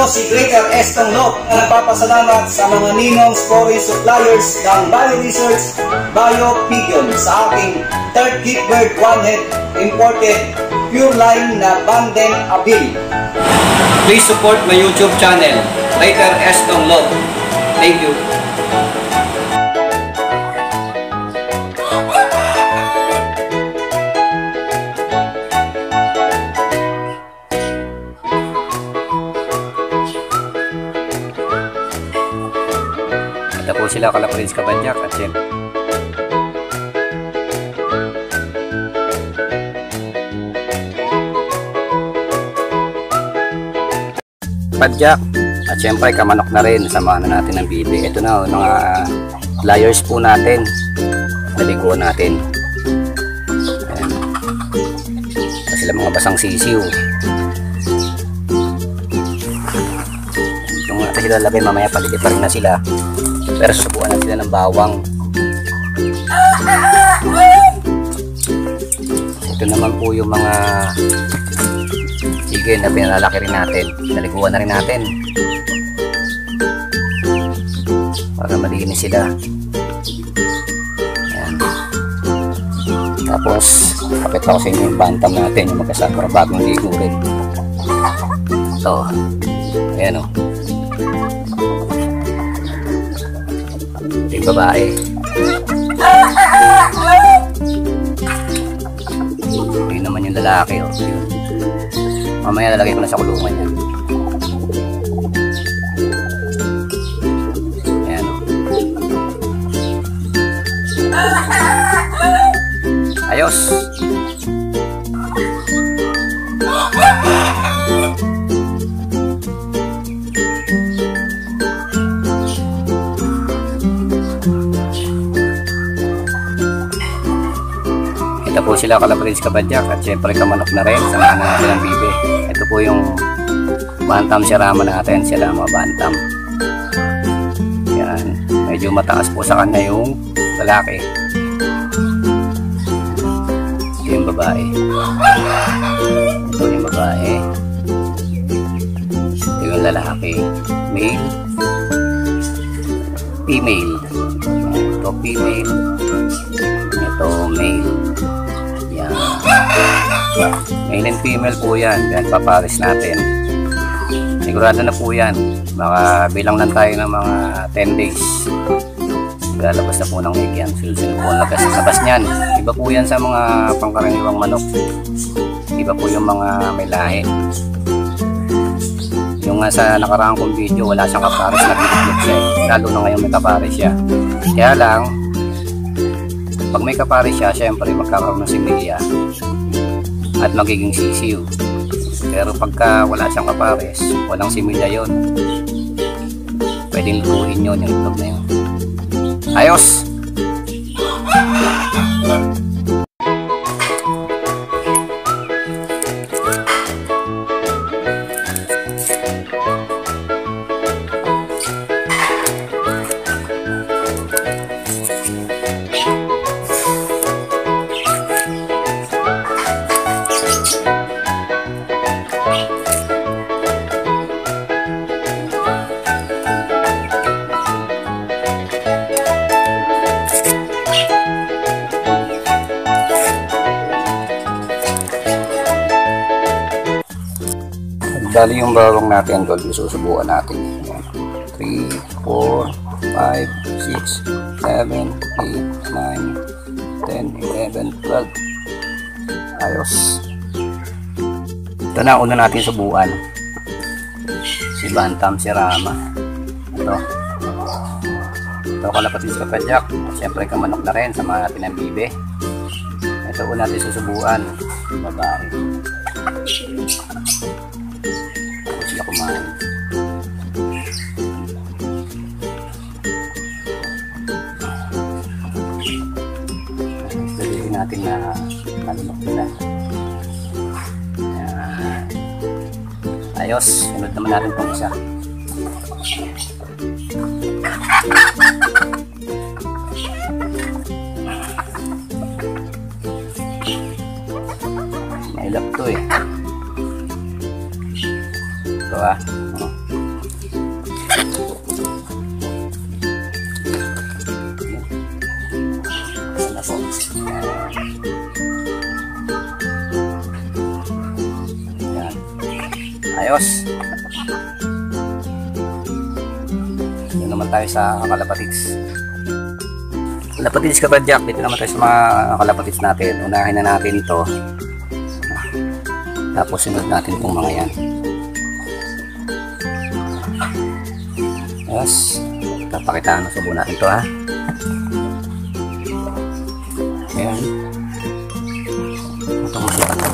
Ako si Greater Estong Lop, nagpapasalamat sa mga ninong scoring suppliers ng Bio Research Bio Pigeon sa aking third Giftbird One Head imported pure line na Banden Abil. Please support my YouTube channel, Greater Estong Lop. Thank you. Ito po sila kala Prince Kabanyak at siyempre Padjak at siyempre kamanok na rin, samahan na natin ng bibi. Ito na mga layers po natin, naliguan natin. Ayan. Ito sila mga basang sisiw. Yung natin sila lagay mamaya, paligid pa rin na sila. Pero susubukan na sila ng bawang. Ito naman po yung mga chicken na pinalalaki rin natin. Naliguan na rin natin para malinis sila. Ayan. Tapos kapit ako sa inyo yung bantam natin, yung magkasama bagong ligo rin. Ito. Ayan o. Yung babae. Yun naman yung lalaki o. Mamaya lalagay ko na sa kulungan yan. Ayan. Ayos. Ito po sila kala Prince Kabanyak at syempre kamanok na rin, samahan na natin ang bibi. Ito po yung bantam sirama natin, sila mga bantam. Yan, medyo mataas po sa kanya yung lalaki. Ito yung babae. Ito yung babae. Ito yung lalaki. Male. Female. Ito female. Ito male. Yan. Male and female po yan. Yan paparis natin. Sigurado na po yan. Baka bilang lang tayo ng mga 10 days. Lalabas na po ng egg yan. Susunod po ang labas niyan. Iba po yan sa mga pangkaraniwang manok. Iba po yung mga may lahi. Yung nga sa nakaraang kong video, wala siyang kaparis na bitlog siya. Lalo na ngayon may kaparis siya. Kaya lang, pag may kaparis siya, syempre magkakaroon ng similya at magiging sisiw. Pero pagka wala siyang kapares, walang similya yun, pwedeng lutuin yun, yung itlog na yun. Ayos! Dali yung bawang natin doon, susubukan natin. 3, 4, 5, 6, 7, 8, 9, 10, 11, 12. Ayos. Ito na, una natin subukan. Si Bantam Sirama. Ito kala Prince Kabanyak. Siyempre kamanok na rin, sama natin ang bibi. Ito una natin susubukan. Babae. Sila kumain. Sabihin natin na malunok nila. Ayos, sunod naman natin itong isa. Mailap to eh. Ito ah. Ayos. Dito naman tayo sa kalapatids. Kalapatids kapadyak, dito naman tayo sa mga kalapatids natin. Unahin na natin ito. Tapos sunod natin itong mga yan. Ayos. Papakitaan, subo natin ito ha. Ayan. Ito masipan.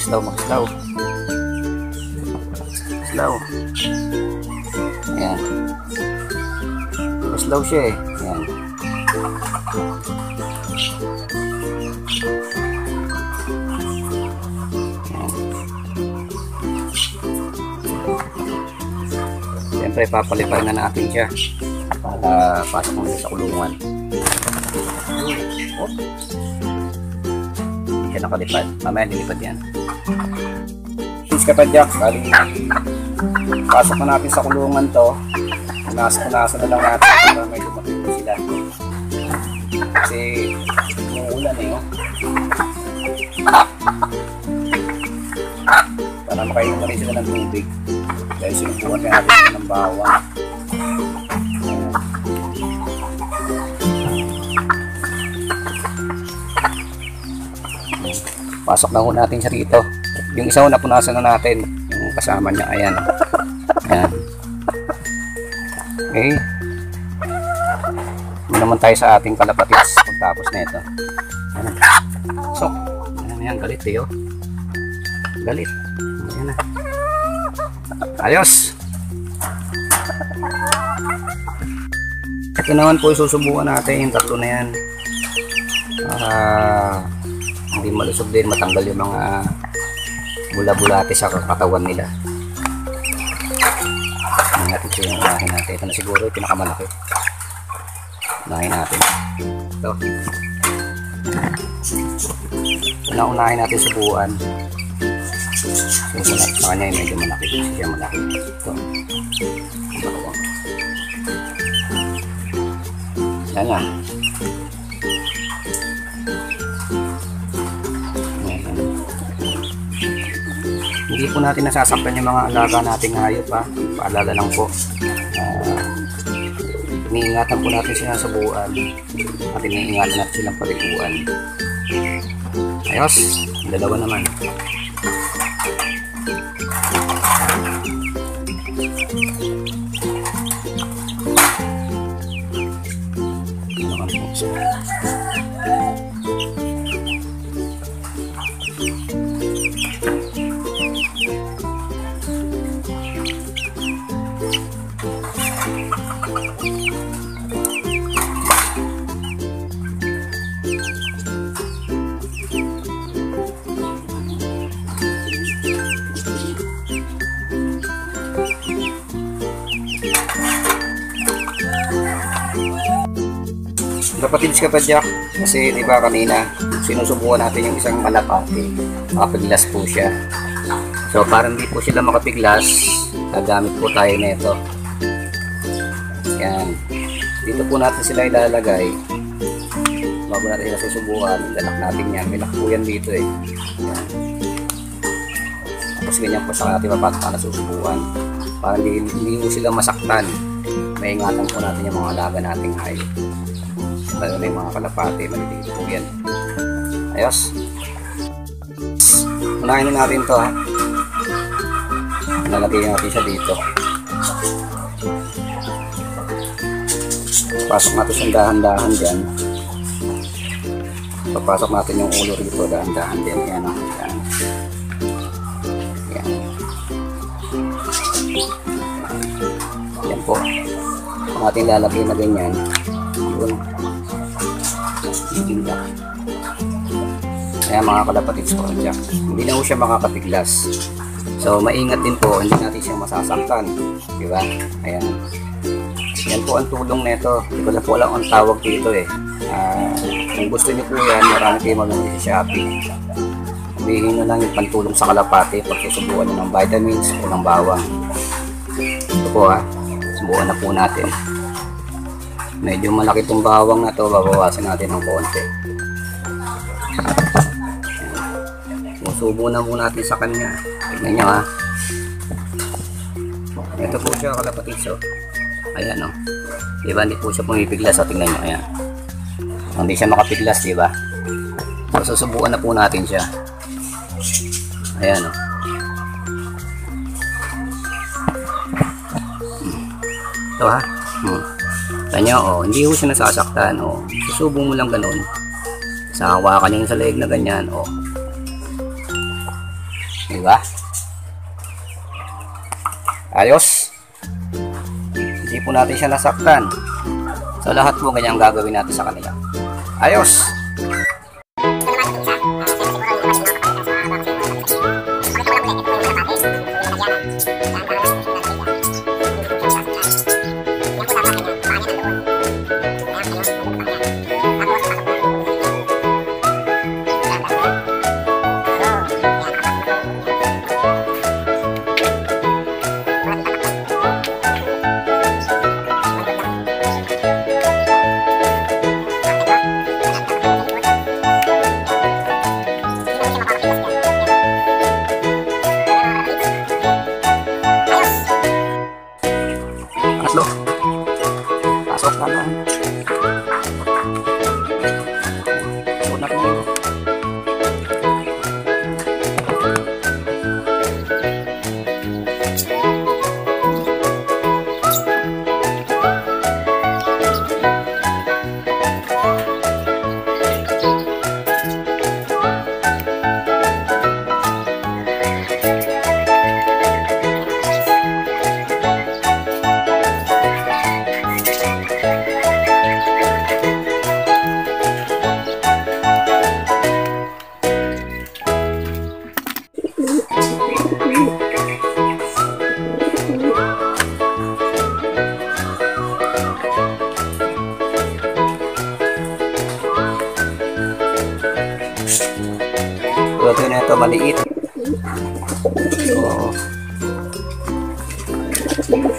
Slow, mag-slow. Slow. Ayan. Slow siya eh. Ayan. Siyempre papalipan na natin siya para pasok mo sa kulungan. Hindi siya nakalipad. Mamaya lilipad yan. Please kapadyak, bali pasok na natin sa kulungan to. Punasan na lang natin para may lumatuloy sila. Kasi umuulan eh. Para makainom na rin sila ng tubig. Dahil sinubukan na natin sila ng bawang. Pasok na ho natin siya rito. Yung isa ho napunasan na natin. Yung kasama niya. Ayan. Ayan. Okay. Hindi naman tayo sa ating kalapatids pagtapos na ito. Ayan. So, ayan, galit eh oh. Galit. Ayan na. Ayos. Ito naman po susubukan natin yung tatlo na yan. Para hindi malusog din, matanggal yung mga bula-bulate sa katawan nila. Natin ito yung unahin natin. Ito na siguro yung pinakamalaki. Unahin natin. Ito. Ito na unahin natin subuan. So, sa kanya yung medyo malaki. Siya malaki. Ito. Yan yan. Hindi po natin nasasaktan yung mga alaga nating hayop ha. Paalala lang po. Iniingatan po natin sila sa buuan. At iniingatan natin silang paliguan. Ayos. Dalawa naman. Naman po siya. Kapatids kapadyak, kasi diba kanina sinusubukan natin yung isang kalapati, makapiglas po siya. So para hindi po sila makapiglas, gagamit po tayo nito. Yan, dito po natin sila ilalagay bago natin sila susubukan. Ilalak natin yan, may lock po yan dito eh. Yan. Tapos ganyan po sa natin mapataka na susubukan para hindi po sila masaktan. May ingatan po natin yung mga alaga nating hayop. Lalo na yung mga kalapate, maliliit po yan. Ayos. Unahin na natin to ha. Nalagay natin siya dito. Pasok natin siyang dahan-dahan dyan. Papasok natin yung ulo rito, dahan-dahan din. Yan o. Yan. Yan. Yan po. Kung ating lalagay na ganyan, yun. Kaya mga kalapatids ko dyan, hindi na po siya makakapiglas. So maingat din po, hindi natin siya masasaktan, di ba? Ayan. Yan po ang tulong nito. Hindi ko na po alam ang tawag dito eh. Kung gusto niyo po yan, marami kayo mamili sa Shopee. Sabihin nyo lang yung pantulong sa kalapati pag susubukan nyo ng vitamins o ng bawang. Ito po ha, subukan na po natin. Medyo malaki itong bawang na to, babawasan natin ng konti. Susubo na muna natin sa kanya. Tignan nyo ha. Ito po siya kalapatids oh. Ayan oh. Diba hindi po siya pumipiglas oh. Tignan nyo. Ayan. Hindi siya makapiglas diba. So susubukan na po natin siya. Ayan oh. Ito ha. Tanya oh. Hindi po siya nasasaktan oh. Susubo mo lang ganun. Sa hawakan yung sa leg na ganyan oh. Diba? Ayos. Hindi po natin siya nasaktan. So lahat po ganyan gagawin natin sa kanila. Ayos. Pasok na lang. Muna ko dito. Ito na ito maliit. So,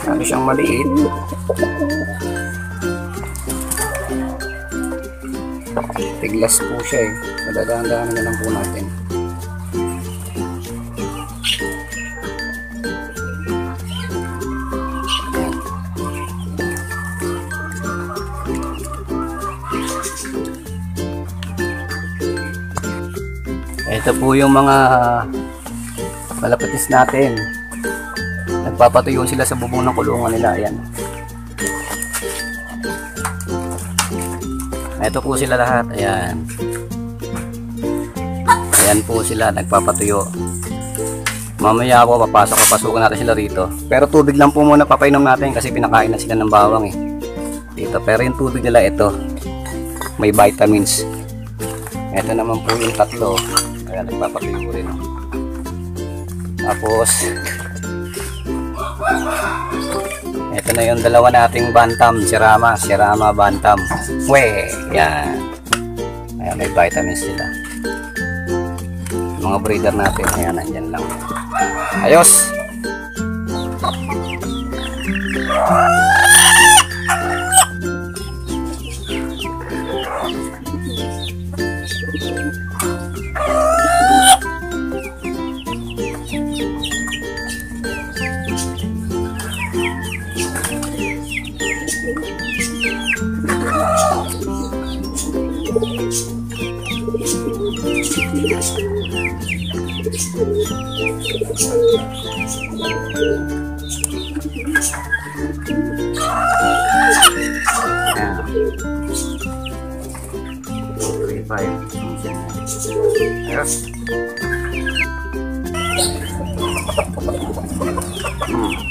sabi siyang maliit. Tiglas po siya eh. Madadaan-daan na lang po natin. Ito po yung mga malapatis natin. Nagpapatuyo sila sa bubong ng kulungan nila. Ayan. Ito po sila lahat. Ayan. Ayan po sila. Nagpapatuyo. Mamaya po papasukan natin sila rito. Pero tubig lang po muna papainom natin kasi pinakain na sila ng bawang eh. Dito. Pero yung tubig nila ito. May vitamins. Ito naman po yung tatlo. Kaya nagpapatuyo rin. Tapos ito na yung dalawa nating bantam, Sirama bantam. We, yan. Ayan, may vitamins sila. Mga breeder natin, ayan, nandyan lang. Ayos. Ayos.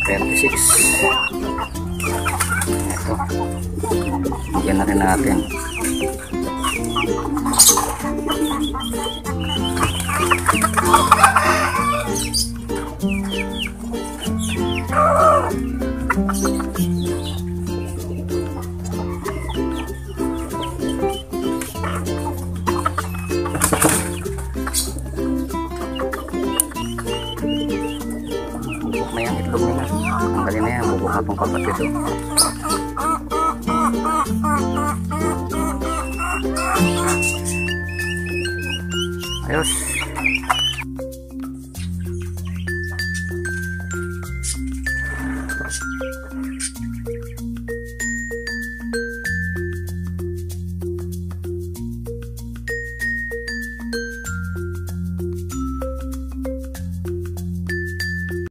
36. Ito. Bigyan na rin natin. Bubuk na yung itlog nila. Tanggalin na yan. Bubuk na itong kapatid ito. Ayos.